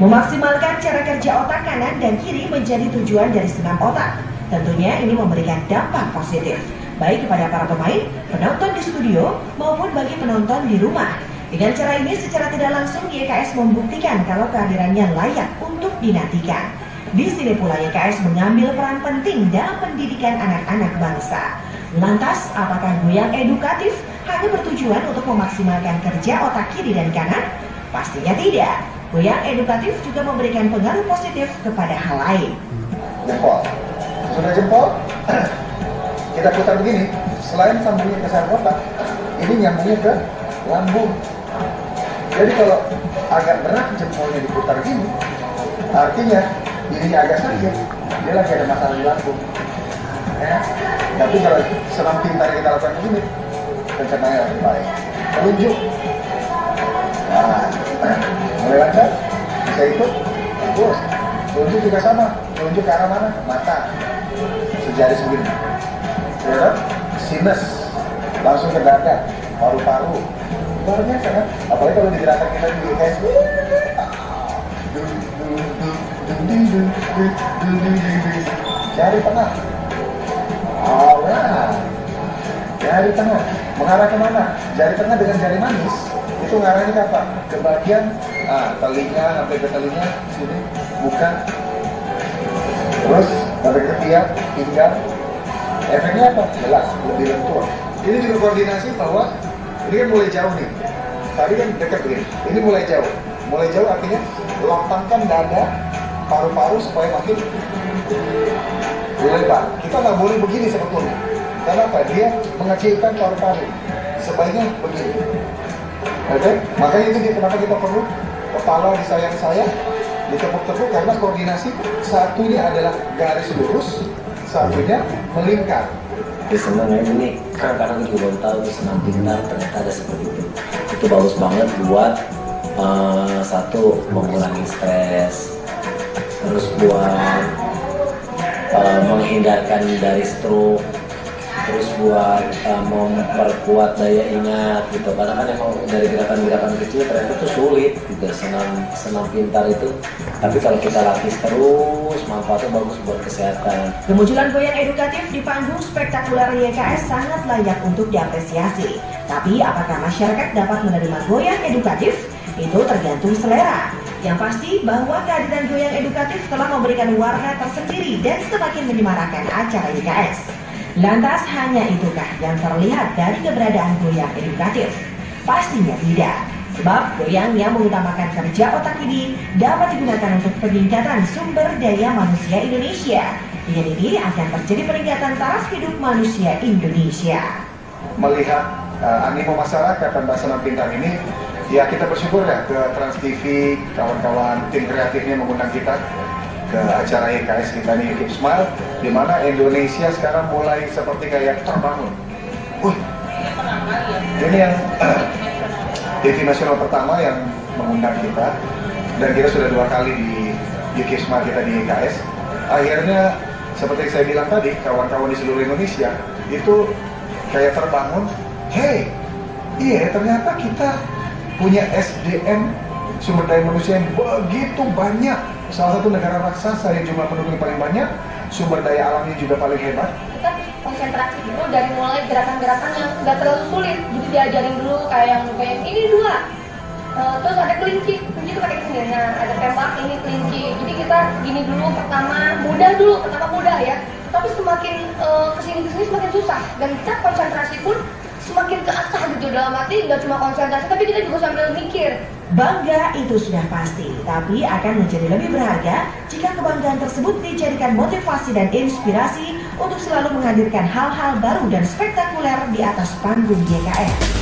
Memaksimalkan cara kerja otak kanan dan kiri menjadi tujuan dari senam otak. Tentunya ini memberikan dampak positif, baik kepada para pemain, penonton di studio, maupun bagi penonton di rumah. Dengan cara ini secara tidak langsung YKS membuktikan kalau kehadirannya layak untuk dinantikan. Di sini pula YKS mengambil peran penting dalam pendidikan anak-anak bangsa. Lantas, apakah goyang edukatif hanya bertujuan untuk memaksimalkan kerja otak kiri dan kanan? Pastinya tidak. Goyang edukatif juga memberikan pengaruh positif kepada hal lain. Jempol. Sudah jempol, kita putar begini. Selain sambungnya ke saraf otak, ini nyambungnya ke lambung. Jadi kalau agak berat jempolnya diputar gini, artinya dirinya agak sakit, dia lagi ada masalah di lambung. Ya. Tapi kalau senam pintar kita lakukan begini, pencernaan lebih baik. Telunjuk. Nah, mulai lancar, bisa ikut, bagus. Telunjuk juga sama, telunjuk ke arah mana? Mata, sejari segini. Ya, sinus, langsung ke dada, paru-paru. Luar biasa kan? Apalagi kalau digerakkan kita di kayak jari tengah. Nah, jari tengah mengarah ke mana? Jari tengah dengan jari manis itu ngarahnya ke apa? Ke bagian telinga, sampai ke telinga sini, bukan, terus sampai ke tiap pinggang. Efeknya apa? Jelas, lebih lentur. Ini juga koordinasi bahwa ini kan mulai jauh nih. Tadi kan dekat begini. Ini mulai jauh. Mulai jauh artinya lapangkan dada, paru-paru supaya makin lebar. Kita nggak boleh begini sebetulnya. Karena apa? Dia mengecilkan paru-paru. Sebaiknya begini. Oke? Makanya itu kenapa kita perlu kepala disayang-sayang, ditepuk-tepuk, karena koordinasi satunya adalah garis lurus, satunya melingkar. Senang ya, ini kadang-kadang juga baru tahu tuh senam pintar ternyata ada seperti itu. Itu bagus banget buat satu, mengurangi stres, terus buat menghindarkan dari stroke, terus buat memperkuat daya ingat gitu. Karena kan emang dari gerakan-gerakan kecil ternyata itu sulit gitu, senam pintar itu. Tapi kalau kita latih terus, manfaatnya bagus buat kesehatan. Kemunculan goyang edukatif di panggung spektakuler YKS sangat layak untuk diapresiasi. Tapi apakah masyarakat dapat menerima goyang edukatif? Itu tergantung selera. Yang pasti bahwa kehadiran goyang edukatif telah memberikan warna tersendiri dan semakin menyemarakan acara YKS. Lantas hanya itukah yang terlihat dari keberadaan goyang edukatif? Pastinya tidak. Sebab goyang yang mengutamakan kerja otak ini dapat digunakan untuk peningkatan sumber daya manusia Indonesia. Dengan ini akan terjadi peningkatan taraf hidup manusia Indonesia. Melihat animo masyarakat tentang senam pintar ini, ya kita bersyukur ya ke Trans TV, kawan-kawan tim kreatifnya mengundang kita ke acara YKS kita nih, Keep Smile, di mana Indonesia sekarang mulai seperti kayak terbangun. Ini yang TV nasional pertama yang mengundang kita, dan kita sudah 2 kali di Keep Smile kita di YKS. Akhirnya seperti saya bilang tadi, kawan-kawan di seluruh Indonesia itu kayak terbangun. Hey, iya ternyata kita punya SDM, sumber daya manusia yang begitu banyak. Salah satu negara raksasa yang jumlah penduduknya paling banyak, sumber daya alamnya juga paling hebat. Kita konsentrasi dulu dari mulai gerakan-gerakan yang nggak terlalu sulit. Jadi diajarin dulu kayak ini 2. Terus ada kelinci itu pakai sini. Nah, ada tembak, ini kelinci. Jadi kita gini dulu pertama mudah ya. Tapi semakin kesini semakin susah. Dan kita konsentrasi pun semakin keasah gitu, dalam arti nggak cuma konsentrasi tapi kita juga sambil mikir. Bangga itu sudah pasti, tapi akan menjadi lebih berharga jika kebanggaan tersebut dijadikan motivasi dan inspirasi untuk selalu menghadirkan hal-hal baru dan spektakuler di atas panggung YKS.